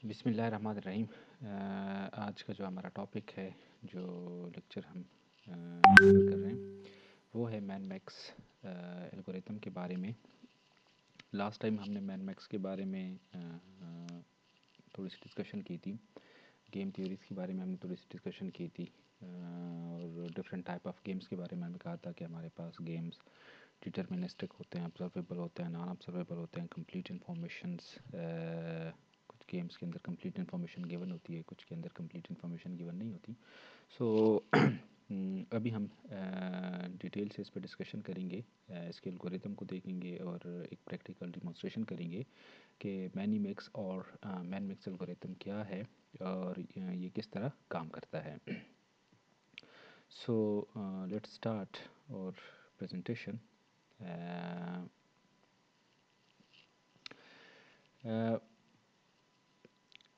बिस्मिल्लाहिर्रहमानिर्रहीम। आज का जो हमारा टॉपिक है, जो लेक्चर हम कवर कर रहे हैं, वो है मैन मैक्स एल्गोरिथम के बारे में। लास्ट टाइम हमने मैन मैक्स के बारे में थोड़ी सी डिस्कशन की थी। गेम थ्योरीज़ के बारे में हमने थोड़ी सी डिस्कशन की थी, और डिफरेंट टाइप ऑफ गेम्स के बारे में हमने कहा था कि हमारे पास गेम्स डिटर्मिनिस्टिक होते हैं, ऑब्जर्वेबल होते हैं, नॉन ऑब्जर्वेबल होते हैं, कंप्लीट इन्फॉर्मेशंस। कुछ गेम्स के अंदर कंप्लीट इन्फॉर्मेशन गिवन होती है, कुछ के अंदर कंप्लीट इन्फॉर्मेशन गिवन नहीं होती। सो अभी हम डिटेल से इस पर डिस्कशन करेंगे, इसके एल्गोरिथम को देखेंगे और एक प्रैक्टिकल डिमॉन्स्ट्रेशन करेंगे कि मैनीमैक्स और मैनमैक्स एल्गोरिथम क्या है और ये किस तरह काम करता है। सो लेट्स स्टार्ट और presentation.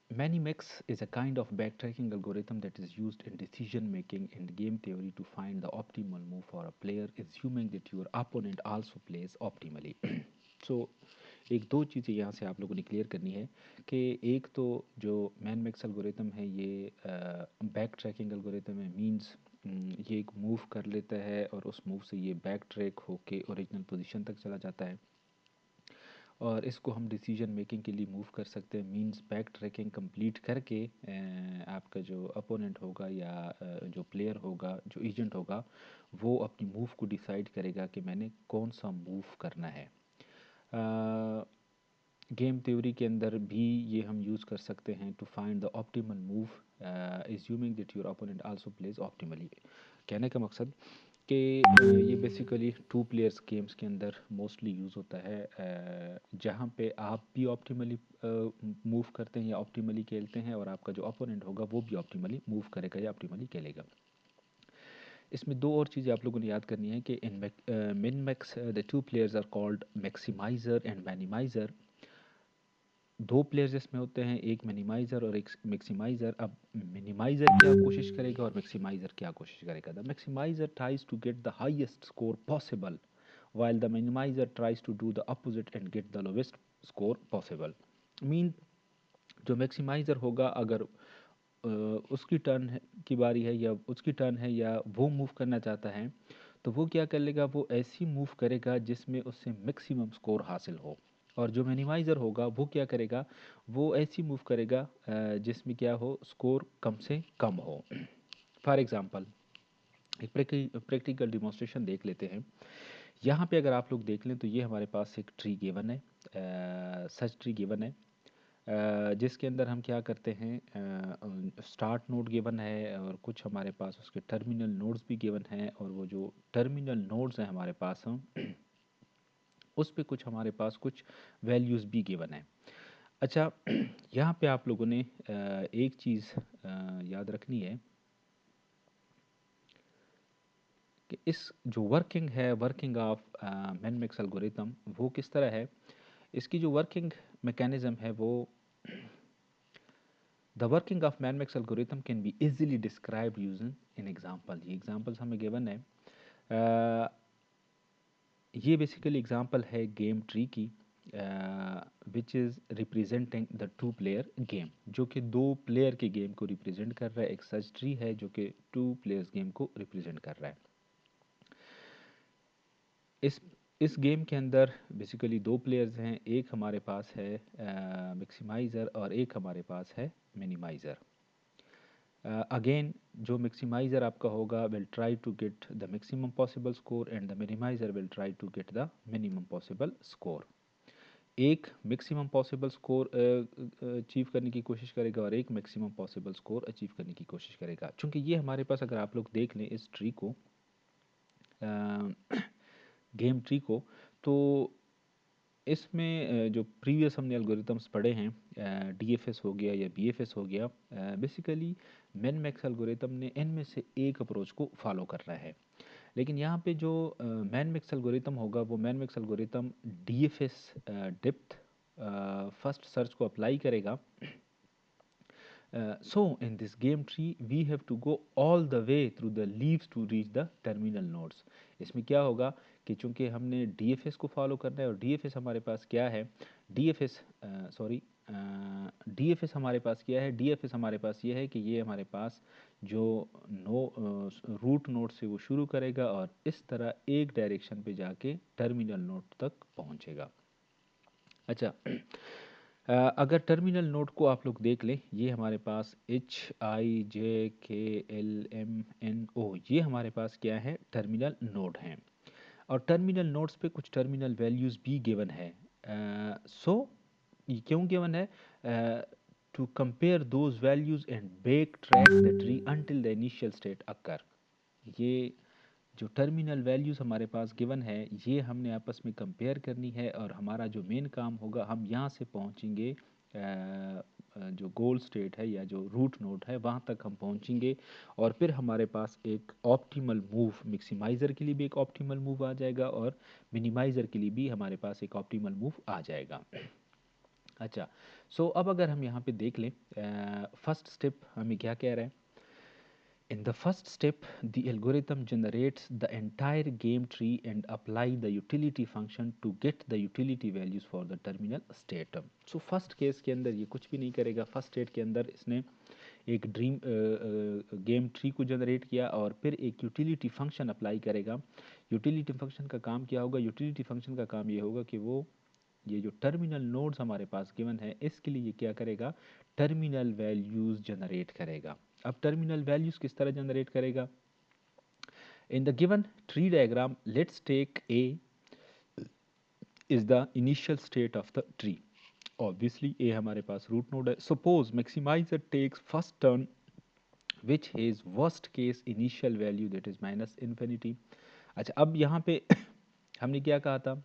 Manymex is a kind of backtracking algorithm that is used in decision making in game theory to find the optimal move for a player, assuming that your opponent also plays optimally. So एक दो चीज़ें यहाँ से आप लोगों ने clear करनी है कि एक तो जो मैनमैक्स एल्गोरिथम है ये बैक ट्रैकिंग एल्गोरिथम है। मींस ये एक मूव कर लेता है और उस मूव से ये बैक ट्रैक होके ओरिजिनल पोजीशन तक चला जाता है, और इसको हम डिसीजन मेकिंग के लिए मूव कर सकते हैं। मींस बैक ट्रैकिंग कंप्लीट करके आपका जो अपोनेंट होगा या जो प्लेयर होगा, जो एजेंट होगा, वो अपनी मूव को डिसाइड करेगा कि मैंने कौन सा मूव करना है। गेम थ्योरी के अंदर भी ये हम यूज़ कर सकते हैं to find the optimal move, assuming that your opponent also plays optimally. कहने का मकसद कि ये बेसिकली टू प्लेयर्स गेम्स के अंदर मोस्टली यूज़ होता है, जहाँ पे आप भी ऑप्टिमली मूव करते हैं या ऑप्टिमली खेलते हैं, और आपका जो ओपोनेंट होगा वो भी ऑप्टिमली मूव करेगा या ऑप्टिमली खेलेगा। इसमें दो और चीज़ें आप लोगों ने याद करनी है कि in min max the two players are called maximiser and minimiser. दो प्लेयर्स इसमें होते हैं, एक मिनिमाइज़र और एक मैक्सिमाइज़र। अब मिनिमाइज़र क्या कोशिश करेगा और मैक्सिमाइज़र क्या कोशिश करेगा? The maximiser tries to get the highest score possible, while the minimizer tries to do the opposite and get the lowest score possible. Mean जो मैक्सिमाइज़र होगा, अगर उसकी टर्न की बारी है या उसकी टर्न है या वो मूव करना चाहता है, तो वो क्या कर लेगा, वो ऐसी मूव करेगा जिसमें उससे मैक्सिमम स्कोर हासिल हो। और जो मिनिमाइज़र होगा वो क्या करेगा, वो ऐसी मूव करेगा जिसमें क्या हो, स्कोर कम से कम हो। फॉर एग्ज़ाम्पल एक प्रैक्टिकल डिमॉन्स्ट्रेशन देख लेते हैं। यहाँ पे अगर आप लोग देख लें तो ये हमारे पास एक ट्री गिवन है, सच ट्री गिवन है, जिसके अंदर हम क्या करते हैं, स्टार्ट नोड गिवन है और कुछ हमारे पास उसके टर्मिनल नोड्स भी गिवन हैं, और वो जो टर्मिनल नोड्स हैं हमारे पास हम उस पे कुछ हमारे पास कुछ वैल्यूज़ भी गिवन है। अच्छा, यहाँ पे आप लोगों ने एक चीज़ याद रखनी है कि इस जो वर्किंग है, वर्किंग ऑफ मैनमैक्स एल्गोरिथम, वो किस तरह है। इसकी जो वर्किंग मैकेनिज़्म है वो, the working of minimax algorithm can be easily described using an example. ये एग्जांपल्स हमें गिवन है। ये बेसिकली एग्जांपल है गेम ट्री की, which is representing the two player game, जो कि दो प्लेयर के गेम को रिप्रेजेंट कर रहा है। एक सच ट्री है जो कि टू प्लेयर्स गेम को रिप्रेजेंट कर रहा है। इस गेम के अंदर बेसिकली दो प्लेयर्स हैं, एक हमारे पास है मैक्सिमाइज़र और एक हमारे पास है मिनिमाइज़र। अगेन जो मैक्सिमाइज़र आपका होगा will try to get the maximum possible score and the minimizer will try to get the minimum possible score. एक मैक्सिमम पॉसिबल स्कोर अचीव करने की कोशिश करेगा और एक मैक्सिमम पॉसिबल स्कोर अचीव करने की कोशिश करेगा। चूँकि ये हमारे पास, अगर आप लोग देख लें इस ट्री को, गेम ट्री को, तो इसमें जो प्रीवियस हमने एल्गोरिथम्स पढ़े हैं, डीएफएस हो गया या बीएफएस हो गया, बेसिकली मैनमैक्स एल्गोरिथम ने इनमें से एक अप्रोच को फॉलो करना है। लेकिन यहाँ पे जो मैनमैक्स एल्गोरिथम होगा, वो minimax algorithm DFS depth first search को अप्लाई करेगा। So in this game tree we have to go all the way through the leaves to reach the terminal nodes. इसमें क्या होगा कि चूंकि हमने DFS को फॉलो करना है, और DFS हमारे पास क्या है, DFS सॉरी DFS हमारे पास क्या है? DFS हमारे पास ये है कि ये हमारे पास जो रूट नोड से वो शुरू करेगा और इस तरह एक डायरेक्शन पे जाके टर्मिनल नोड तक पहुंचेगा। अच्छा, अगर टर्मिनल नोड को आप लोग देख लें, ये हमारे पास HIJKLMNO, ये हमारे पास क्या है? टर्मिनल नोड हैं। और टर्मिनल नोड्स पे कुछ टर्मिनल वैल्यूज़ भी गिवन है। सो ये क्यों गिवन है? To compare those values and back track the tree until the initial state occur. ये जो टर्मिनल वैल्यूज़ हमारे पास गिवन है, ये हमने आपस में कंपेयर करनी है और हमारा जो मेन काम होगा, हम यहाँ से पहुँचेंगे जो गोल स्टेट है या जो रूट नोड है वहाँ तक हम पहुँचेंगे और फिर हमारे पास एक ऑप्टिमल मूव, मैक्सिमाइज़र के लिए भी एक ऑप्टिमल मूव आ जाएगा और मिनिमाइज़र के लिए भी हमारे पास एक ऑप्टिमल मूव आ जाएगा। अच्छा, सो अब अगर हम यहाँ पे देख लें, फर्स्ट स्टेप हमें क्या कह रहा है? In the first step, the algorithm generates the entire game tree and apply the utility function to get the utility values for the terminal state. So first case के अंदर ये कुछ भी नहीं करेगा। फर्स्ट स्टेट के अंदर इसने एक ड्रीम गेम ट्री को जनरेट किया और फिर एक यूटिलिटी फंक्शन अप्लाई करेगा। यूटिलिटी फंक्शन का काम क्या होगा? यूटिलिटी फंक्शन का काम ये होगा कि वो ये जो टर्मिनल नोड्स हमारे पास गिवन है, इसके लिए ये क्या करेगा? टर्मिनल वैल्यूज जनरेट करेगा। अब टर्मिनल वैल्यूज किस तरह जनरेट करेगा? In the given tree diagram, let's take A is the initial state of the tree. Obviously A हमारे पास रूट नोड है। Suppose maximiser takes first turn which has worst case initial value that is minus infinity। अच्छा, अब यहाँ पे हमने क्या कहा था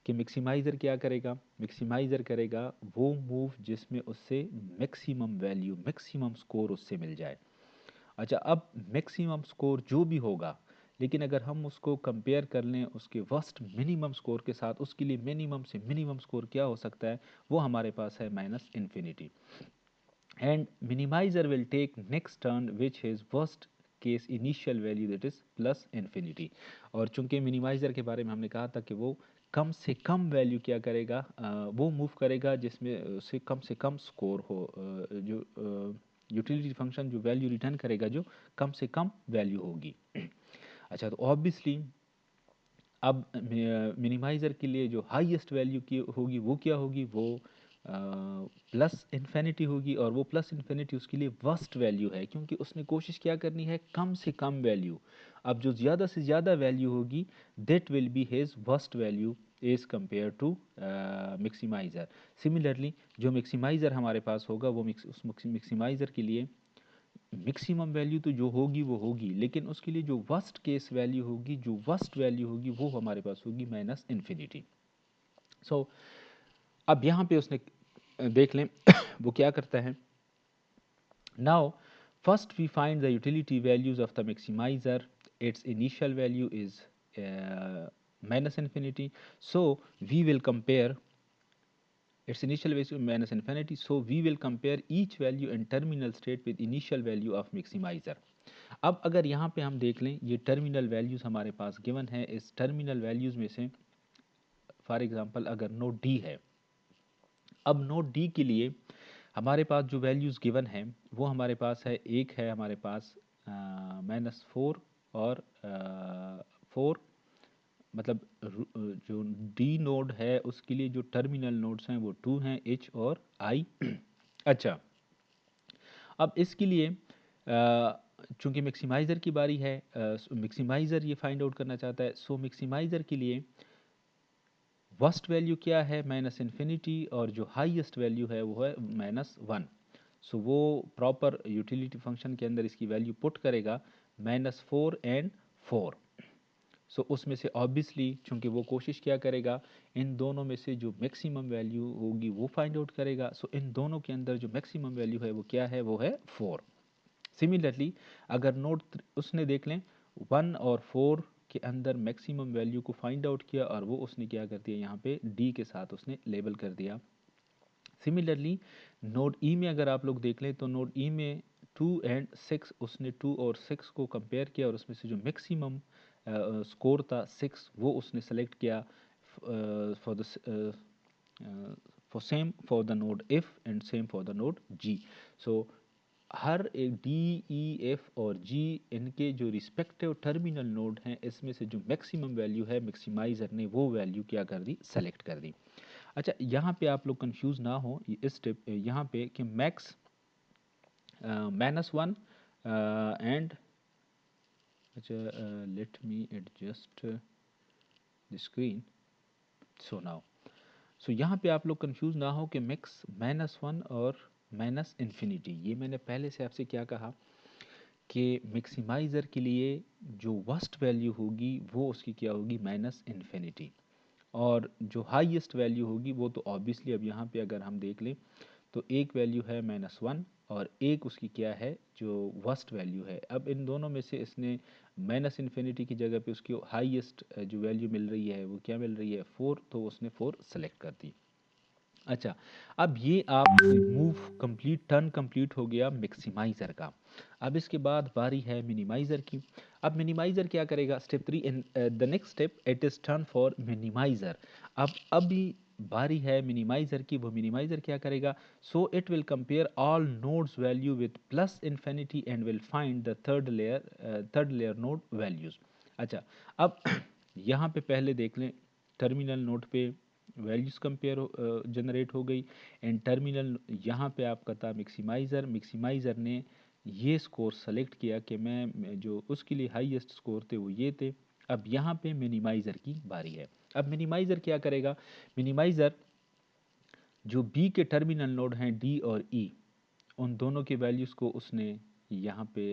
कि मैक्सिमाइज़र क्या करेगा? मैक्सिमाइज़र करेगा वो मूव जिसमें उससे मैक्सिमम वैल्यू, मैक्सिमम स्कोर उससे मिल जाए। अच्छा, अब मैक्सिमम स्कोर जो भी होगा, लेकिन अगर हम उसको कंपेयर कर लें उसके वर्स्ट मिनिमम स्कोर के साथ, उसके लिए मिनिमम से मिनिमम स्कोर क्या हो सकता है? वो हमारे पास है minus infinity. And minimizer will take next turn which has worst case initial value that is plus infinity. और चूंकि मिनिमाइजर के बारे में हमने कहा था कि वो कम से कम वैल्यू क्या करेगा? वो मूव करेगा जिसमें से कम स्कोर हो। जो यूटिलिटी फंक्शन जो वैल्यू रिटर्न करेगा जो कम से कम वैल्यू होगी। अच्छा, तो ऑब्वियसली अब मिनिमाइज़र के लिए जो हाईएस्ट वैल्यू की होगी वो क्या होगी? वो प्लस इन्फिनिटी होगी और वो प्लस इन्फिनिटी उसके लिए वर्स्ट वैल्यू है, क्योंकि उसने कोशिश क्या करनी है? कम से कम वैल्यू। अब जो ज़्यादा से ज़्यादा वैल्यू होगी that will be his worst value as compare to maximiser. Similarly जो मैक्सिमाइज़र हमारे पास होगा वो उस मैक्सिमाइज़र के लिए मैक्सिमम वैल्यू तो जो होगी वो होगी, लेकिन उसके लिए जो वर्स्ट केस वैल्यू होगी, जो वर्स्ट वैल्यू होगी वो हमारे पास होगी माइनस इन्फिनिटी। सो अब यहाँ पे उसने देख लें वो क्या करता है? Now first we find the utility values of the maximizer. Its initial value is minus infinity, so we will compare its initial value minus infinity, so we will compare each value in terminal state with initial value of maximizer। अब अगर यहाँ पे हम देख लें, ये terminal values हमारे पास given है। इस टर्मिनल वैल्यूज़ में से फॉर एग्जांपल अगर नोड डी है, अब नोड डी के लिए हमारे पास जो वैल्यूज़ गिवन है वो हमारे पास है, एक है हमारे पास -4 और 4, मतलब जो डी नोड है उसके लिए जो टर्मिनल नोड्स हैं वो 2 हैं, एच और आई। अच्छा, अब इसके लिए चूंकि मैक्सिमाइज़र की बारी है, मैक्सिमाइज़र ये फाइंड आउट करना चाहता है। सो मैक्सिमाइज़र के लिए वर्स्ट वैल्यू क्या है? माइनस इन्फिनिटी, और जो हाईएस्ट वैल्यू है वो है -1। सो वो प्रॉपर यूटिलिटी फंक्शन के अंदर इसकी वैल्यू पुट करेगा -4 एंड 4। सो उसमें से ऑब्वियसली चूंकि वो कोशिश क्या करेगा? इन दोनों में से जो मैक्सिमम वैल्यू होगी वो फाइंड आउट करेगा। सो इन दोनों के अंदर जो मैक्सिमम वैल्यू है वो क्या है? वो है 4। सिमिलरली अगर नोड उसने देख लें 1 और 4 के अंदर मैक्सिमम वैल्यू को फाइंड आउट किया और वो उसने क्या कर दिया? यहाँ पे डी के साथ उसने लेबल कर दिया। सिमिलरली नोड ई में अगर आप लोग देख लें तो नोड ई में 2 एंड 6, उसने 2 और 6 को कंपेयर किया और उसमें से जो मैक्सिमम स्कोर था 6 वो उसने सेलेक्ट किया for same for the node F and same for the node G. So हर एक डी ई एफ और जी इनके जो रिस्पेक्टिव टर्मिनल नोड हैं इसमें से जो मैक्सिमम वैल्यू है मैक्सिमाइजर ने वो वैल्यू क्या कर दी, सेलेक्ट कर दी। अच्छा यहाँ पे आप लोग कंफ्यूज ना हो इस स्टेप यहाँ पे कि मैक्स -1 एंड अच्छा let me adjust the screen. So now so यहाँ पे आप लोग कंफ्यूज ना हो कि मैक्स -1 और माइनस इन्फिनिटी, ये मैंने पहले से आपसे क्या कहा कि मैक्सिमाइज़र के लिए जो वर्स्ट वैल्यू होगी वो उसकी क्या होगी, माइनस इन्फिनिटी, और जो हाईएस्ट वैल्यू होगी वो तो ऑब्वियसली अब यहाँ पे अगर हम देख लें तो एक वैल्यू है -1 और एक उसकी क्या है जो वर्स्ट वैल्यू है। अब इन दोनों में से इसने माइनस इन्फिनिटी की जगह पे उसकी हाईएस्ट जो वैल्यू मिल रही है वो क्या मिल रही है, 4, तो उसने 4 सेलेक्ट कर दी। अच्छा अब ये आप मूव कंप्लीट, टर्न कंप्लीट हो गया मैक्सिमाइज़र का। अब इसके बाद बारी है मिनिमाइज़र की। अब मिनिमाइज़र क्या करेगा, step 3 in the next step it is turn for मिनिमाइज़र। अब अभी बारी है मिनिमाइज़र की, वो मिनिमाइज़र क्या करेगा, so it will compare all nodes value with plus infinity and will find the third layer node values. अच्छा अब यहाँ पे पहले देख लें, टर्मिनल नोड पे वैल्यूज़ कंपेयर जनरेट हो गई एंड टर्मिनल यहाँ पे आपका था मैक्सिमाइज़र। मैक्सिमाइज़र ने ये स्कोर सेलेक्ट किया कि मैं जो उसके लिए हाईएस्ट स्कोर थे वो ये थे। अब यहाँ पे मिनिमाइज़र की बारी है। अब मिनिमाइज़र क्या करेगा, मिनिमाइज़र जो बी के टर्मिनल नोड हैं डी और ई, उन दोनों की वैल्यूज़ को उसने यहाँ पे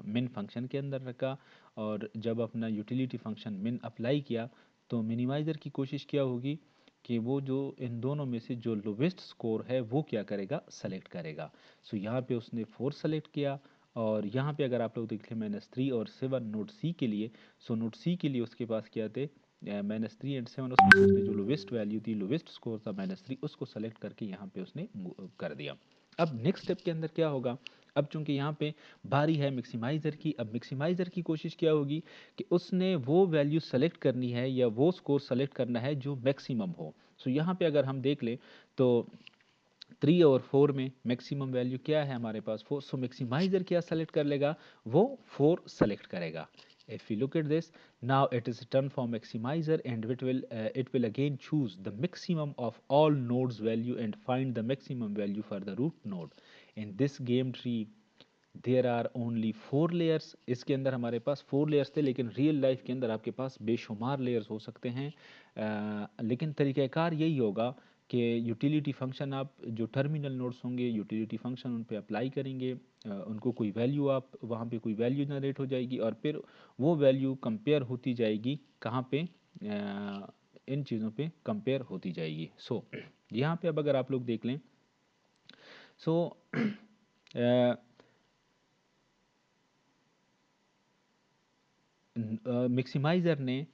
मिन फंक्शन के अंदर रखा, और जब अपना यूटिलिटी फंक्शन मिन अप्लाई किया तो मिनिमाइज़र की कोशिश क्या होगी कि वो जो इन दोनों में से जो लोवेस्ट स्कोर है वो क्या करेगा, सेलेक्ट करेगा। सो यहाँ पे उसने 4 सेलेक्ट किया, और यहाँ पे अगर आप लोग देख लें -3 और 7 नोट सी के लिए, सो नोट सी के लिए उसके पास क्या थे, -3 एंड 7, उसमें से उसने जो लोवेस्ट वैल्यू थी, लोवेस्ट स्कोर था -3, उसको सेलेक्ट करके यहाँ पे उसने कर दिया। अब नेक्स्ट स्टेप के अंदर क्या होगा, अब चूंकि यहाँ पे बारी है मैक्सिमाइज़र की, अब मैक्सिमाइज़र की कोशिश क्या होगी कि उसने वो वैल्यू सेलेक्ट करनी है या वो स्कोर सेलेक्ट करना है जो मैक्सिमम हो। सो यहाँ पे अगर हम देख लें तो 3 और 4 में मैक्सिमम वैल्यू क्या है हमारे पास, 4। सो मैक्सिमाइज़र क्या सेलेक्ट कर लेगा, वो 4 सेलेक्ट करेगा। If we look at this, now it is a turn for maximizer and it will again choose the maximum of all nodes value and find the maximum value for the root node. In this game tree there are only 4 layers. इसके अंदर हमारे पास 4 layers थे, लेकिन real life के अंदर आपके पास बेशुमार layers हो सकते हैं। लेकिन तरीक़ाकार यही होगा कि यूटिलिटी फंक्शन, आप जो टर्मिनल नोड्स होंगे यूटिलिटी फंक्शन उन पे अप्लाई करेंगे, उनको कोई वैल्यू, आप वहाँ पे कोई वैल्यू जनरेट हो जाएगी और फिर वो वैल्यू कंपेयर होती जाएगी कहाँ पे, इन चीज़ों पे कंपेयर होती जाएगी। सो यहाँ पे अब अगर आप लोग देख लें, सो मैक्सिमाइज़र ने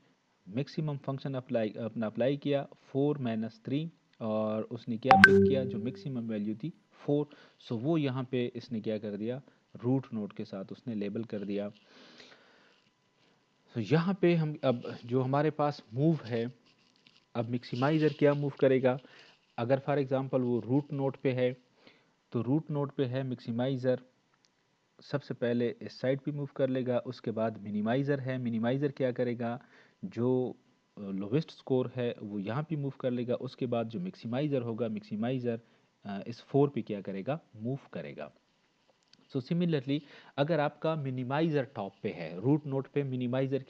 मैक्सिमम फंक्शन अप्लाई किया 4 - 3, और उसने क्या पिक किया, जो मैक्सिमम वैल्यू थी 4। सो वो यहाँ पे इसने क्या कर दिया, रूट नोड के साथ उसने लेबल कर दिया। सो यहाँ पे हम अब जो हमारे पास मूव है, अब मैक्सिमाइज़र क्या मूव करेगा, अगर फॉर एग्ज़ाम्पल वो रूट नोड पे है तो रूट नोड पे है मैक्सिमाइज़र, सबसे पहले इस साइड पे मूव कर लेगा। उसके बाद मिनिमाइज़र है, मिनिमाइज़र क्या करेगा, जो लोवेस्ट स्कोर है वो यहाँ पे मूव कर लेगा। उसके बाद जो मैक्सिमाइज़र होगा, मैक्सिमाइज़र इस 4 पे क्या करेगा, मूव करेगा। सो सिमिलरली अगर आपका मिनिमाइज़र टॉप पे है, रूट नोड पे मिनिमाइज़र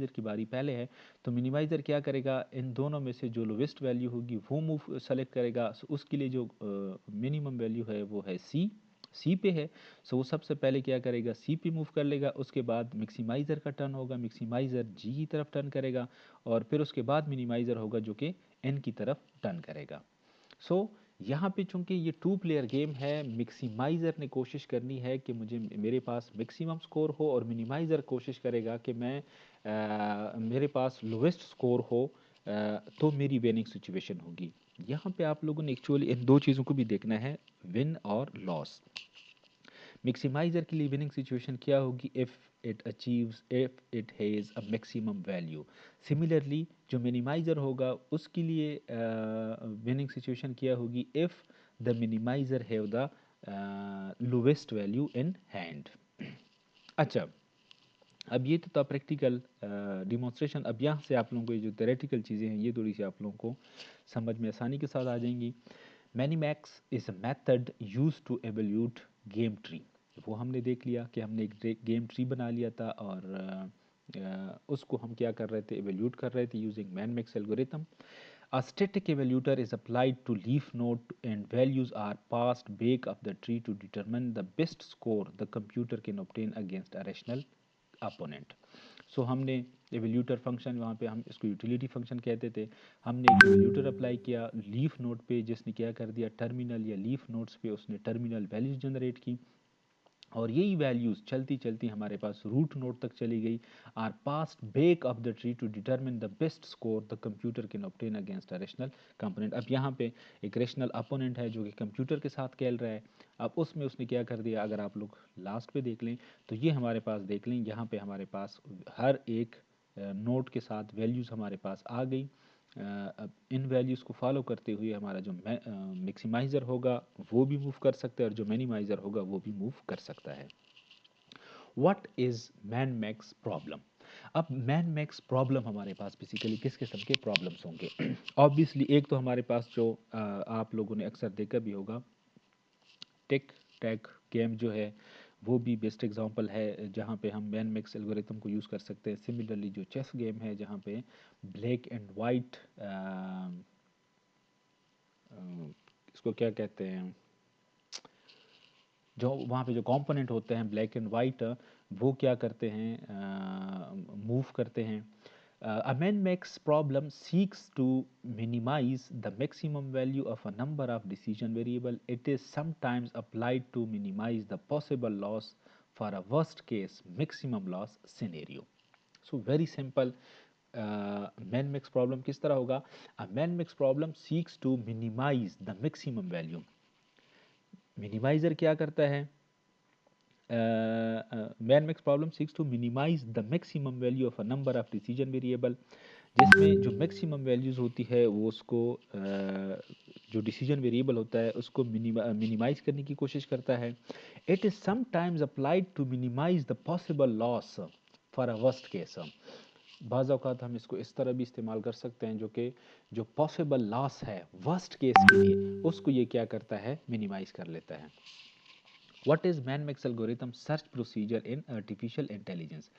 की बारी पहले है, तो मिनिमाइज़र क्या करेगा, इन दोनों में से जो लोवेस्ट वैल्यू होगी वो मूव सेलेक्ट करेगा। सो उसके लिए जो मिनिमम वैल्यू है वो है सी पे है। सो वो सबसे पहले क्या करेगा, सी पे मूव कर लेगा। उसके बाद मैक्सिमाइज़र का टर्न होगा, मैक्सिमाइज़र जी की तरफ टर्न करेगा, और फिर उसके बाद मिनिमाइज़र होगा जो कि एन की तरफ टर्न करेगा। सो यहाँ पे चूंकि ये 2 प्लेयर गेम है, मैक्सिमाइज़र ने कोशिश करनी है कि मुझे मेरे पास मैक्सिमम स्कोर हो, और मिनिमाइज़र कोशिश करेगा कि मेरे पास लोवेस्ट स्कोर हो, तो मेरी विनिंग सिचुएशन होगी। यहाँ पे आप लोगों ने एक्चुअली इन दो चीज़ों को भी देखना है, विन और लॉस। मैक्सिमाइज़र के लिए विनिंग सिचुएशन क्या होगी, if it achieves if it has a maximum value. Similarly जो minimizer होगा उसके लिए winning situation क्या होगी, if the minimizer have the lowest value in hand. अच्छा, अब ये तो था प्रैक्टिकल डिमॉन्स्ट्रेशन। अब यहाँ से आप लोगों को ये जो थेरेटिकल चीज़ें हैं ये थोड़ी सी आप लोगों को समझ में आसानी के साथ आ जाएंगी। Minimax is a method use to evaluate game tree. वो हमने देख लिया कि हमने एक गेम ट्री बना लिया था और उसको हम क्या कर रहे थे, एवल्यूट कर रहे थे using minimax algorithm. A static evaluator is applied to leaf node and values are passed back of the tree to determine the best score the computer can obtain against a rational opponent. सो हमने एवल्यूटर function, वहाँ पे हम इसको utility function कहते थे, हमने एक एवल्यूटर apply किया लीफ नोड पे, जिसने क्या कर दिया, टर्मिनल या लीफ नोड्स पे उसने टर्मिनल वैल्यूज जनरेट की, और यही वैल्यूज़ चलती चलती हमारे पास रूट नोड तक चली गई, are passed back of the tree to determine the best score the computer can obtain against a rational component. अब यहाँ पे एक रेशनल अपोनेंट है जो कि कंप्यूटर के साथ खेल रहा है। अब उसमें उसने क्या कर दिया, अगर आप लोग लास्ट पे देख लें तो ये हमारे पास देख लें, यहाँ पे हमारे पास हर एक नोड के साथ वैल्यूज़ हमारे पास आ गई। अब इन वैल्यूज़ को फॉलो करते हुए हमारा जो मैक्सिमाइज़र होगा वो भी मूव कर सकता है और जो मिनिमाइज़र होगा वो भी मूव कर सकता है। What is man max problem? अब मैन मैक्स प्रॉब्लम हमारे पास बेसिकली किस किस्म के प्रॉब्लम्स होंगे? ऑब्वियसली एक तो हमारे पास जो आप लोगों ने अक्सर देखा भी होगा, टिक टैक गेम जो है वो भी बेस्ट एग्जांपल है जहाँ पे हम मैन मैक्स एल्गोरिथम को यूज़ कर सकते हैं। सिमिलरली जो चेस गेम है जहाँ पे ब्लैक एंड वाइट, इसको क्या कहते हैं, जो वहाँ पे जो कंपोनेंट होते हैं ब्लैक एंड वाइट, वो क्या करते हैं, मूव करते हैं। A min-max problem seeks to minimize the maximum value of a number of decision variable. It is sometimes applied to minimize the possible loss for a worst case maximum loss scenario. So very simple. Man-max problem किस तरह होगा? A man-max problem seeks to minimize the maximum value. Minimizer क्या करता है, min max problem seeks to minimize the maximum value of a number of decision variable, जिसमें जो maximum values होती है वो उसको जो डिसीजन वेरिएबल होता है उसको मिनिमाइज करने की कोशिश करता है। It is sometimes applied to minimize the possible loss for a worst case. बाज़ औक़ात हम इसको इस तरह भी इस्तेमाल कर सकते हैं जो कि जो पॉसिबल लॉस है वर्स्ट केस के लिए उसको ये क्या करता है, मिनिमाइज कर लेता है। What is man-max algorithm search procedure in artificial intelligence?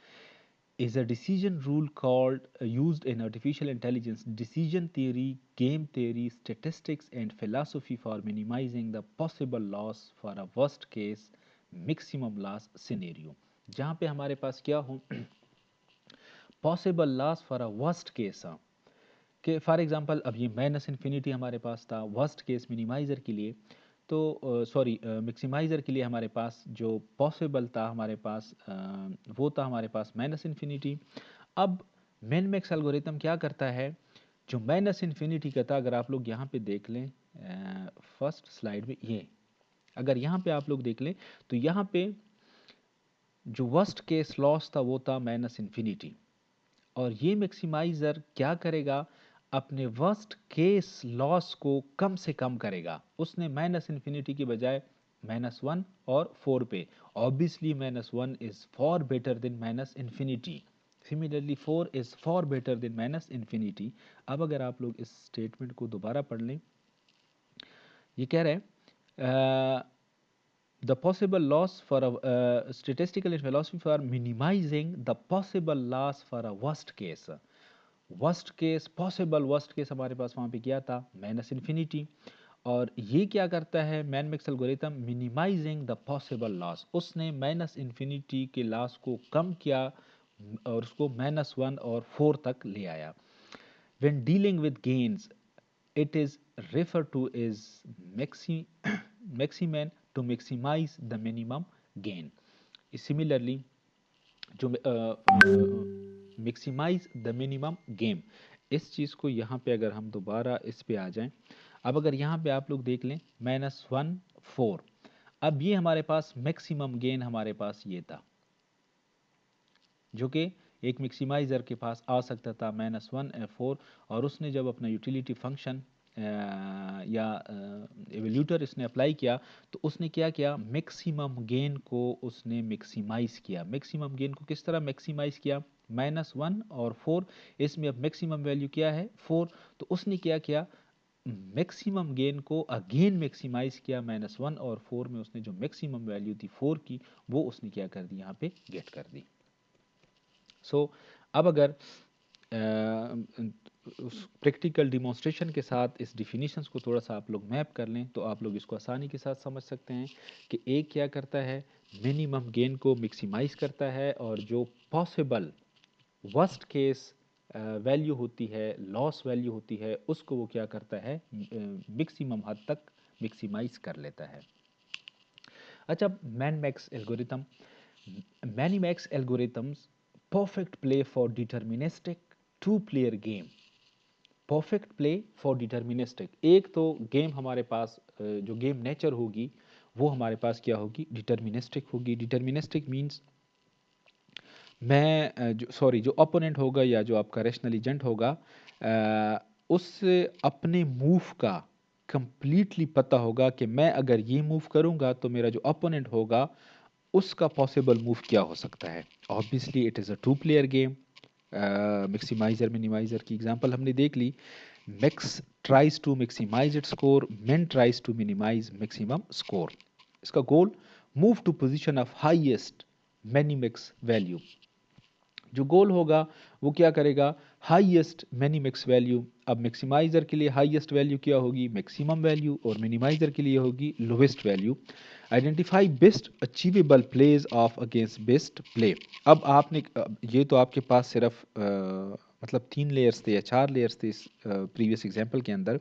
Is a decision rule called used in artificial intelligence, decision theory, game theory, statistics, and philosophy for minimizing the possible loss for a worst case maximum loss scenario. जहाँ पे हमारे पास क्या हो, possible loss for a worst case, कि for example अब ये minus infinity हमारे पास था वर्स्ट केस मिनिमाइज़र के लिए, तो सॉरी मैक्सिमाइज़र के लिए हमारे पास जो पॉसिबल था हमारे पास वो था हमारे पास माइनस इन्फिनिटी। अब मिन मैक्स एल्गोरिथम क्या करता है, जो माइनस इन्फिनिटी का था, अगर आप लोग यहाँ पे देख लें फर्स्ट स्लाइड में, ये अगर यहाँ पे आप लोग देख लें तो यहाँ पे जो वर्स्ट केस लॉस था वो था माइनस इन्फिनिटी, और ये मैक्सिमाइज़र क्या करेगा, अपने वर्स्ट केस लॉस को कम से कम करेगा। उसने माइनस इन्फिनिटी की बजाय -1 और 4 पे, obviously -1 is for better than minus infinity, similarly 4 is for better than minus infinity. अब अगर आप लोग इस स्टेटमेंट को दोबारा पढ़ लें, ये कह रहे हैं the possible loss for a statistical and philosophy for minimizing the possible loss for a worst case. Worst case, possible worst case हमारे पास वहाँ पे क्या था, माइनस इन्फिनिटी, और ये क्या करता है min max algorithm, minimizing the possible loss, उसने माइनस इन्फिनिटी के लॉस को कम किया और उसको -1 और 4 तक ले आया। When dealing with gains it is referred to as maximin to maximize the minimum gain. Similarly, जो मैक्सिमाइज द मिनिमम गेम, इस चीज़ को यहाँ पे अगर हम दोबारा इस पे आ जाएं, अब अगर यहाँ पे आप लोग देख लें -1 4, अब ये हमारे पास मैक्सिमम गेन हमारे पास ये था, जो कि एक मैक्सिमाइज़र के पास आ सकता था -1 F4, और उसने जब अपना यूटिलिटी फंक्शन या एवल्यूटर इसने अप्लाई किया, तो उसने क्या किया, मैक्सिमम गेन को उसने मैक्सिमाइज़ किया। मैक्सिमम गेन को किस तरह मैक्सिमाइज़ किया, -1 और 4, इसमें अब मैक्सिमम वैल्यू क्या है 4, तो उसने क्या किया, मैक्सिमम गेन को अगेन मैक्सिमाइज किया, -1 और 4 में उसने जो मैक्सिमम वैल्यू थी 4 की, वो उसने क्या कर दी, यहाँ पे गेट कर दी। सो अब अगर उस प्रैक्टिकल डिमॉन्स्ट्रेशन के साथ इस डिफिनीशंस को थोड़ा सा आप लोग मैप कर लें, तो आप लोग इसको आसानी के साथ समझ सकते हैं कि एक क्या करता है, मिनिमम गेन को मैक्सिमाइज करता है, और जो पॉसिबल वर्स्ट केस वैल्यू होती है, लॉस वैल्यू होती है, उसको वो क्या करता है, मैक्सिमम हद तक मैक्सिमाइज कर लेता है। अच्छा, minimax algorithm, minimax algorithms perfect play for deterministic two player game. Perfect play for deterministic, एक तो गेम हमारे पास जो गेम नेचर होगी वो हमारे पास क्या होगी, डिटर्मिनिस्टिक होगी। डिटर्मिनिस्टिक मीन्स जो ओपोनेंट होगा या जो आपका रैशनल एजेंट होगा, उससे अपने मूव का कंप्लीटली पता होगा कि मैं अगर ये मूव करूंगा तो मेरा जो ओपोनेंट होगा उसका पॉसिबल मूव क्या हो सकता है। Obviously it is a two player game. Maximiser minimiser की एग्जांपल हमने देख ली। Max tries to maximise its score, min tries to minimise maximum score. इसका goal, move to position of highest minimax value. जो गोल होगा वो क्या करेगा, हाईएस्ट मैनिमैक्स वैल्यू। अब मैक्सिमाइजर के लिए हाईएस्ट वैल्यू क्या होगी, मैक्सिमम वैल्यू, और मिनिमाइजर के लिए होगी lowest value. Identify best achievable plays off against best play. अब आपने ये तो आपके पास सिर्फ मतलब 3 लेयर्स थे या 4 लेयर्स थे इस प्रीवियस एग्जांपल के अंदर।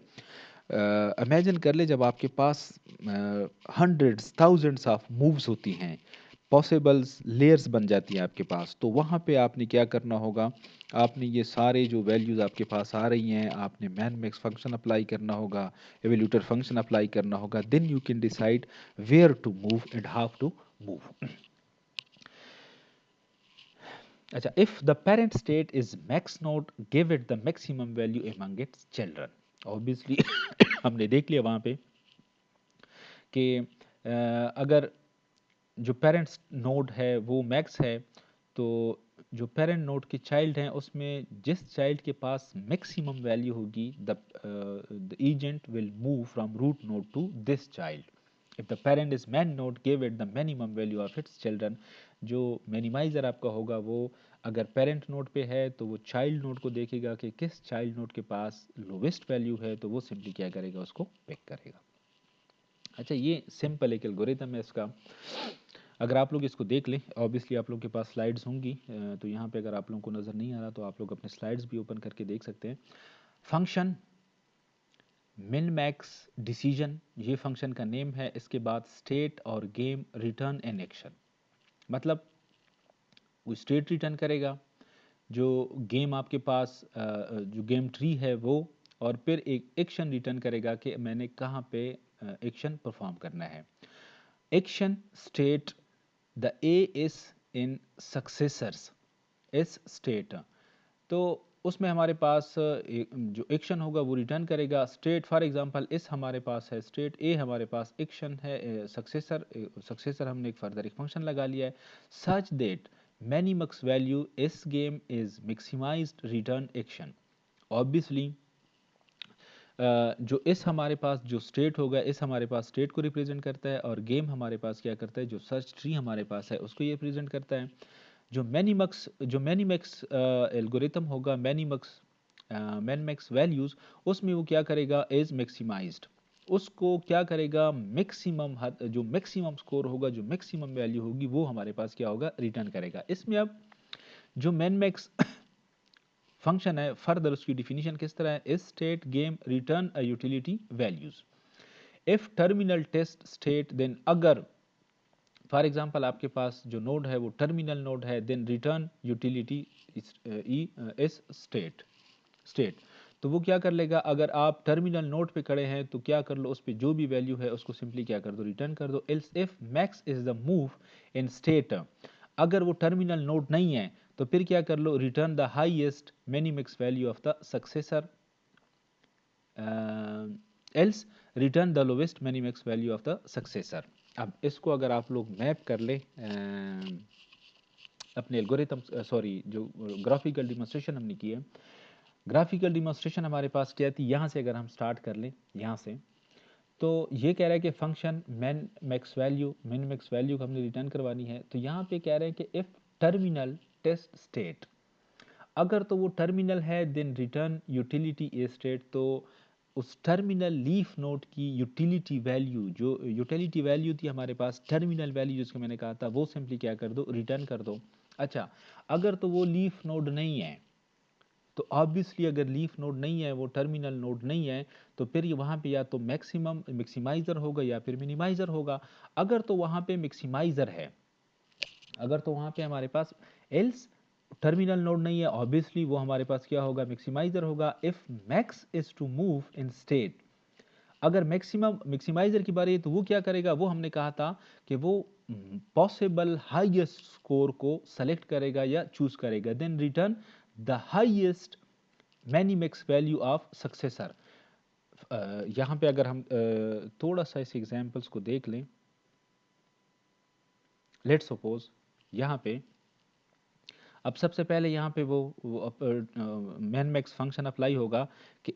इमेजिन कर ले जब आपके पास हंड्रेड्स थाउजेंड्स ऑफ मूव्स होती हैं, पॉसिबल्स लेयर्स बन जाती हैं आपके पास, तो वहाँ पे आपने क्या करना होगा, आपने ये सारे जो वैल्यूज़ आपके पास आ रही हैं, आपने मैन मैक्स फंक्शन अप्लाई करना होगा, एवल्यूटर फंक्शन अप्लाई करना होगा, then you can decide where to move and how to move. अच्छा, if the parent state is max node, give it the maximum value among its children. Obviously हमने देख लिया वहाँ पे कि अगर जो पेरेंट्स नोड है वो मैक्स है, तो जो पेरेंट नोड के चाइल्ड हैं उसमें जिस चाइल्ड के पास मैक्सिमम वैल्यू होगी, the agent will move from root node to this child. If the parent is min node, give it the minimum value of its children. जो मिनिमाइजर आपका होगा वो अगर पेरेंट नोड पे है तो वो चाइल्ड नोड को देखेगा कि किस चाइल्ड नोड के पास लोवेस्ट वैल्यू है, तो वो सिंपली क्या करेगा, उसको पिक करेगा। अच्छा, ये सिंपल एक एल्गोरिथम है इसका। अगर आप लोग इसको देख लें, ऑब्वियसली आप लोग के पास स्लाइड्स होंगी, तो यहाँ पे अगर आप लोगों को नज़र नहीं आ रहा तो आप लोग अपने स्लाइड्स भी ओपन करके देख सकते हैं। फंक्शन मिन मैक्स डिसीजन, ये फंक्शन का नेम है। इसके बाद स्टेट और गेम रिटर्न एन एक्शन, मतलब वो स्टेट रिटर्न करेगा, जो गेम आपके पास जो गेम ट्री है वो, और फिर एक एक्शन रिटर्न करेगा कि मैंने कहाँ पे एक्शन परफॉर्म करना है। Action state, the A is in successors, इस स्टेट, तो उसमें हमारे पास जो एक्शन होगा वो रिटर्न करेगा स्टेट। फॉर एग्जांपल इस हमारे पास है स्टेट ए, हमारे पास एक्शन है सक्सेसर। सक्सेसर हमने एक फर्दर एक फंक्शन लगा लिया है, सच दैट मैनिमैक्स वैल्यू इस game is maximised return action. Obviously जो इस हमारे पास जो स्टेट होगा, इस हमारे पास स्टेट को रिप्रेजेंट करता है, और गेम हमारे पास क्या करता है, जो सर्च ट्री हमारे पास है उसको ये रिप्रेजेंट करता है। जो मैनीमैक्स एल्गोरिथम होगा, मैनीमैक्स वैल्यूज, उसमें वो क्या करेगा, इज मैक्सिमाइज्ड, उसको क्या करेगा, मैक्सिमम जो मैक्सिमम स्कोर होगा, जो मैक्सिमम वैल्यू होगी वो हमारे पास क्या होगा, रिटर्न करेगा। इसमें अब जो मैनमैक्स फंक्शन है, फर्दर उसकी डिफिनीशन किस तरह है, इस state game return a utility values. If terminal test state, then अगर फॉर एग्जांपल आपके पास जो नोड है वो टर्मिनल नोड है, देन रिटर्न यूटिलिटी इस स्टेट। तो वो क्या कर लेगा, अगर आप टर्मिनल नोड पे खड़े हैं तो क्या कर लो, उस पर जो भी वैल्यू है उसको सिंपली क्या कर दो, रिटर्न कर दो। If max is the move in state, अगर वो टर्मिनल नोड नहीं है तो फिर क्या कर लो, return the highest minimax value of the successor, else return the lowest minimax value of the successor. अब इसको अगर आप लोग मैप कर ले अपने एल्गोरिथम, सॉरी जो ग्राफिकल डिमॉन्स्ट्रेशन हमने की है, ग्राफिकल डिमॉन्स्ट्रेशन हमारे पास क्या थी, यहाँ से अगर हम स्टार्ट कर लें यहाँ से, तो ये कह रहा है कि फंक्शन मिन मैक्स वैल्यू को हमने रिटर्न करवानी है। तो यहाँ पे कह रहे हैं कि इफ़ टर्मिनल टेस्ट स्टेट, अगर तो वो टर्मिनल है देन रिटर्न यूटिलिटी ए स्टेट। तो उस टर्मिनल लीफ नोड की यूटिलिटी वैल्यू, जो यूटिलिटी वैल्यू थी हमारे पास, टर्मिनल वैल्यू जिसको मैंने कहा था, वो सिंपली क्या कर दो, रिटर्न कर दो। अच्छा, अगर तो वो लीफ नोड नहीं है, तो ऑब्वियसली अगर लीफ नोड नहीं है, वो टर्मिनल नोड नहीं है, तो फिर ये वहाँ पे या तो मैक्सिमाइज़र होगा या फिर मिनिमाइज़र होगा। अगर तो वहाँ पे मैक्सिमाइज़र है, अगर तो वहाँ पे हमारे पास एल्स टर्मिनल नोड नहीं है, ऑब्वियसली वो हमारे पास क्या होगा, मैक्सिमाइज़र होगा। If max is to move in state, अगर मैक्सिमाइज़र की बारी है तो वो क्या करेगा, वो हमने कहा था कि वो पॉसिबल हाईएस्ट स्कोर को सेलेक्ट करेगा या चूज करेगा, then return the highest minimax value of successor. यहाँ पे अगर हम थोड़ा सा इस एग्जांपल्स को देख लें, लेट्स सपोज यहाँ पे, अब सबसे पहले यहाँ पे वो मैन मैक्स फंक्शन अप्लाई होगा कि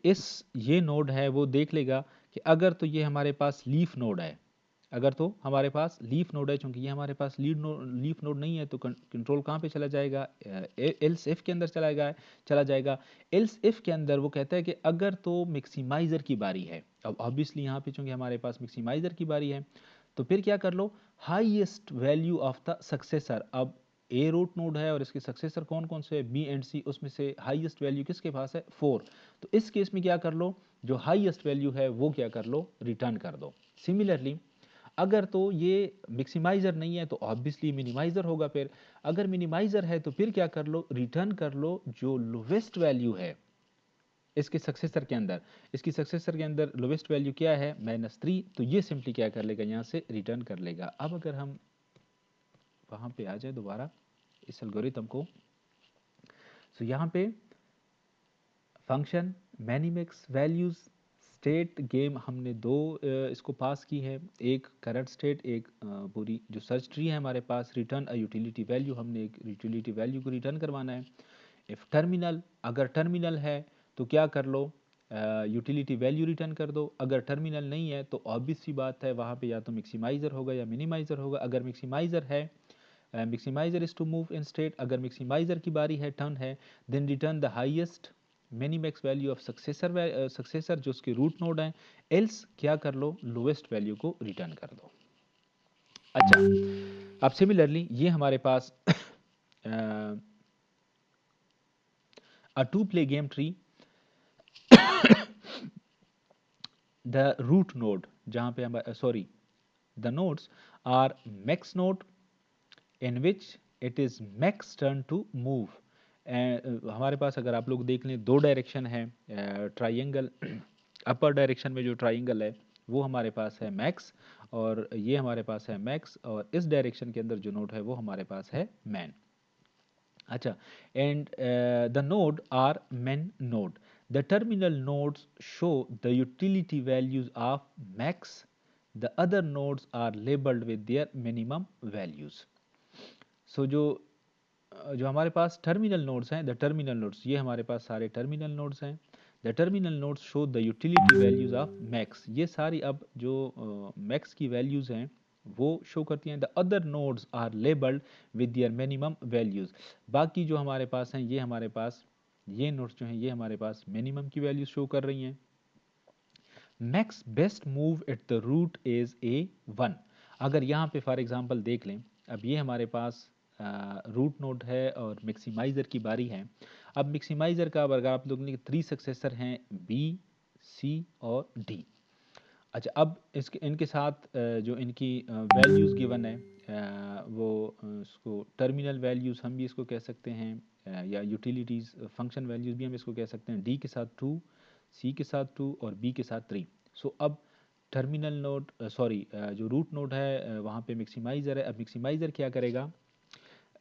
ये नोड है, वो देख लेगा कि अगर तो ये हमारे पास लीफ नोड है, अगर तो हमारे पास लीफ नोड है, चूंकि ये हमारे पास लीफ नोड नहीं है, तो कंट्रोल कहाँ पे चला जाएगा, एल्स इफ के अंदर चला जाएगा। एल्स इफ के अंदर वो कहता है कि अगर तो मैक्सिमाइजर की बारी है, अब ऑब्वियसली यहाँ पे चूंकि हमारे पास मैक्सिमाइजर की बारी है, तो फिर क्या कर लो, highest value of the successor. अब ए रूट नोड है और इसके सक्सेसर कौन कौन से, बी एंड सी, उसमें से हाईएस्ट वैल्यू किसके पास है, 4। तो इस केस में क्या कर लो, जो हाईएस्ट वैल्यू है वो क्या कर लो, रिटर्न कर दो। सिमिलरली अगर तो ये मैक्सिमाइजर नहीं है, तो ऑब्वियसली मिनिमाइजर होगा। फिर अगर मिनिमाइजर है तो फिर क्या कर लो, रिटर्न कर लो जो लोवेस्ट वैल्यू है इसके सक्सेसर के अंदर। इसकी सक्सेसर के अंदर लोवेस्ट वैल्यू क्या है, -3। तो ये सिंपली क्या कर लेगा, यहाँ से रिटर्न कर लेगा। अब अगर हम वहाँ पे आ जाए दोबारा इस एल्गोरिथम को, तो यहाँ पे फंक्शन मैनिमैक्स वैल्यूज स्टेट गेम हमने दो इसको पास की है, एक करंट स्टेट, एक पूरी जो सर्च ट्री है हमारे पास। रिटर्न अ यूटिलिटी वैल्यू, हमने एक यूटिलिटी वैल्यू को रिटर्न करवाना है। इफ़ टर्मिनल, अगर टर्मिनल है तो क्या कर लो, यूटिलिटी वैल्यू रिटर्न कर दो। अगर टर्मिनल नहीं है तो ऑब्वियस सी बात है, वहाँ पे या तो मैक्सिमाइज़र होगा या मिनिमाइज़र होगा। अगर मैक्सिमाइज़र है, maximiser is to move in state, अगर मैक्सिमाइज़र की बारी है, टर्न है, then return the highest minimax value of successor जो उसके रूट नोड है। एल्स क्या कर लो, लोवेस्ट वैल्यू को रिटर्न कर दो। अच्छा, अब सिमिलरली ये हमारे पास a two play game tree, the root node जहाँ पे हम sorry the nodes are max node in which it is max turn to move। हमारे पास अगर आप लोग देख लें, दो डायरेक्शन है ट्राइंगल, अपर डायरेक्शन में जो ट्राइंगल है वो हमारे पास है मैक्स, और ये हमारे पास है मैक्स, और इस डायरेक्शन के अंदर जो नोड है वो हमारे पास है मैन। अच्छा, and the node are min node, the terminal nodes show the utility values of max, the other nodes are labelled with their minimum values. So जो हमारे पास टर्मिनल नोड्स हैं, द टर्मिनल नोड्स, ये हमारे पास सारे terminal nodes हैं। The terminal nodes show the utility values of max, ये सारी अब जो मैक्स की वैल्यूज हैं वो शो करती हैं। The other nodes are labelled with their minimum values, बाकी जो हमारे पास हैं, ये हमारे पास ये नोड्स जो हैं ये हमारे पास मिनिमम की वैल्यूज शो कर रही हैं। Max best move at the root is A1। अगर यहाँ पे फॉर एग्जांपल देख लें, अब ये हमारे पास रूट नोड है और मैक्सिमाइज़र की बारी है। अब मैक्सिमाइज़र का अगर आप लोगों ने 3 सक्सेसर हैं, B, C और D। अच्छा, अब इनके साथ जो इनकी वैल्यूज़ गिवन है, वो इसको टर्मिनल वैल्यूज़ हम भी इसको कह सकते हैं, या यूटिलिटीज़ फंक्शन वैल्यूज़ भी हम इसको कह सकते हैं। D के साथ 2, C के साथ 2 और B के साथ 3। सो अब टर्मिनल नोड, सॉरी जो रूट नोड है वहाँ पे मैक्सिमाइज़र है। अब मैक्सिमाइज़र क्या करेगा,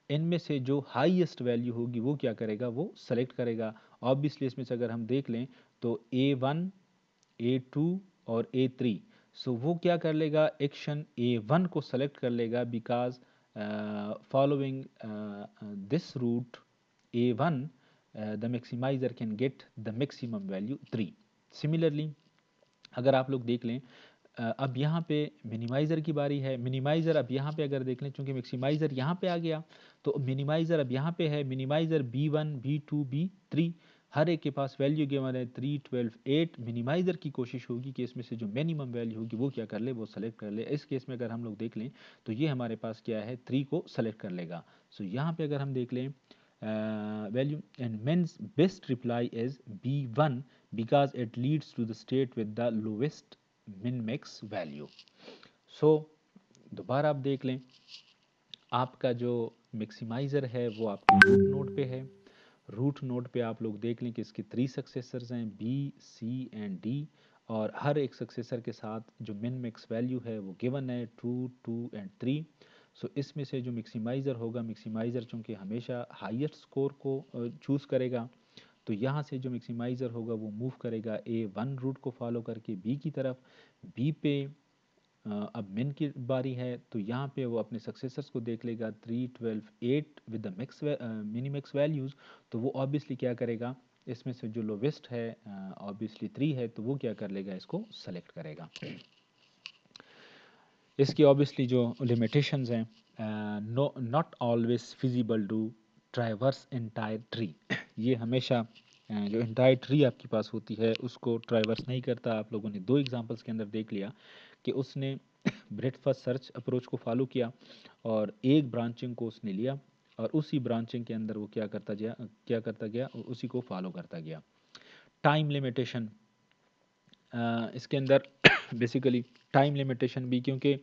इनमें से जो हाईएस्ट वैल्यू होगी वो क्या करेगा, वो सेलेक्ट करेगा। ऑब्वियसली इसमें से अगर हम देख लें तो A1, A2 और A3, सो वो क्या कर लेगा, एक्शन A1 को सेलेक्ट कर लेगा, because following this root A1 the maximizer can get the maximum value 3। Similarly अगर आप लोग देख लें, अब यहाँ पे मिनिमाइज़र की बारी है। मिनिमाइज़र अब यहाँ पे अगर देख लें, चूँकि मैक्सिमाइज़र यहाँ पे आ गया, तो मिनिमाइज़र अब यहाँ पे है। मिनिमाइज़र B1, B2, B3 हर एक के पास वैल्यू गिवन है 3, 12, 8। मिनिमाइज़र की कोशिश होगी कि इसमें से जो मिनिमम वैल्यू होगी वो क्या कर ले, वो सेलेक्ट कर ले। इस केस में अगर हम लोग देख लें तो ये हमारे पास क्या है, 3 को सेलेक्ट कर लेगा। सो यहाँ पे अगर हम देख लें value, and men's best reply is B1 because it leads to the state with the lowest min max value। so दोबारा आप देख लें, आपका जो मैक्सिमाइज़र है वो आपके रूट नोड पे है। रूट नोड पे आप लोग देख लें कि इसके 3 सक्सेसर्स हैं, B, C एंड D, और हर एक सक्सेसर के साथ जो मिन मैक्स वैल्यू है वो गिवन है 2, 2 एंड 3। सो इसमें से जो मैक्सिमाइज़र होगा, मैक्सिमाइज़र चूँकि हमेशा हाईएस्ट स्कोर को चूज़ करेगा, तो यहाँ से जो मैक्सिमाइज़र होगा वो मूव करेगा A1 रूट को फॉलो करके B की तरफ। B पे अब मिन की बारी है, तो यहाँ पे वो अपने सक्सेसर्स को देख लेगा 3, 12, 8 with the max mini max values. तो वो ऑब्वियसली क्या करेगा, इसमें से जो लोवेस्ट है ऑब्वियसली 3 है, तो वो क्या कर लेगा, इसको सेलेक्ट करेगा। इसकी ऑब्वियसली जो लिमिटेशंस हैं, no not always feasible to traverse entire tree. ये हमेशा जो एंटायर ट्री आपके पास होती है उसको ट्राइवर्स नहीं करता। आप लोगों ने 2 एग्जांपल्स के अंदर देख लिया कि उसने ब्रेथ फर्स्ट सर्च अप्रोच को फॉलो किया और एक ब्रांचिंग को उसने लिया और उसी ब्रांचिंग के अंदर वो क्या करता गया, उसी को फॉलो करता गया। टाइम लिमिटेशन, इसके अंदर बेसिकली टाइम लिमिटेशन भी, क्योंकि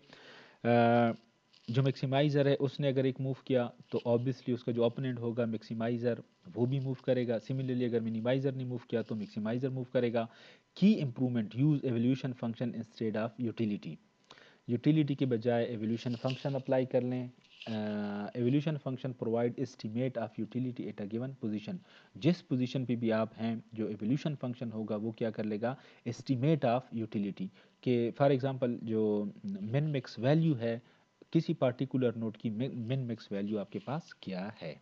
जो मैक्सिमाइज़र है उसने अगर एक मूव किया तो ऑब्वियसली उसका जो ओपोनेंट होगा मैक्सिमाइज़र वो भी मूव करेगा। सिमिलरली अगर मिनिमाइज़र ने मूव किया तो मैक्सिमाइज़र मूव करेगा। की improvement, use evolution function instead of utility. Utility के बजाय एवोल्यूशन फंक्शन अप्लाई कर लें। Evolution function provide estimate of utility at a given position. जिस पोजीशन पे भी आप हैं, जो एवोल्यूशन फंक्शन होगा वो क्या कर लेगा, एस्टिमेट ऑफ यूटिलिटी के। फॉर एग्जांपल जो मिन मैक्स वैल्यू है किसी पार्टिकुलर नोड की, मिन मैक्स वैल्यू आपके पास क्या है।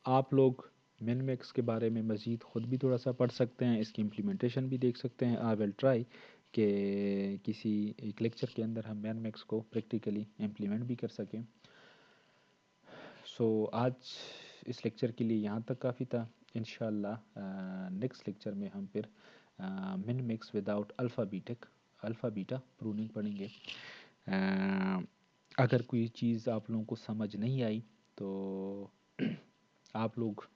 आप लोग मिन मैक्स के बारे में मज़ीद ख़ुद भी थोड़ा सा पढ़ सकते हैं, इसकी इम्प्लीमेंटेशन भी देख सकते हैं। आई विल ट्राई कि किसी एक लेक्चर के अंदर हम मिन मैक्स को प्रैक्टिकली इम्प्लीमेंट भी कर सकें। सो आज इस लेक्चर के लिए यहाँ तक काफ़ी था। इंशाल्लाह नेक्स्ट लेक्चर में हम फिर min max without alpha beta pruning पढ़ेंगे। अगर कोई चीज़ आप लोगों को समझ नहीं आई तो आप लोग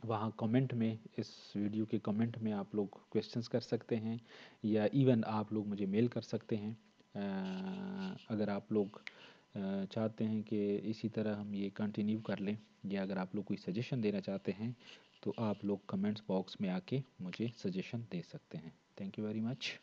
वहाँ कमेंट में, इस वीडियो के कमेंट में आप लोग क्वेश्चंस कर सकते हैं, या इवन आप लोग मुझे मेल कर सकते हैं। अगर आप लोग चाहते हैं कि इसी तरह हम ये कंटिन्यू कर लें, या अगर आप लोग कोई सजेशन देना चाहते हैं तो आप लोग कमेंट्स बॉक्स में आके मुझे सजेशन दे सकते हैं। Thank you very much.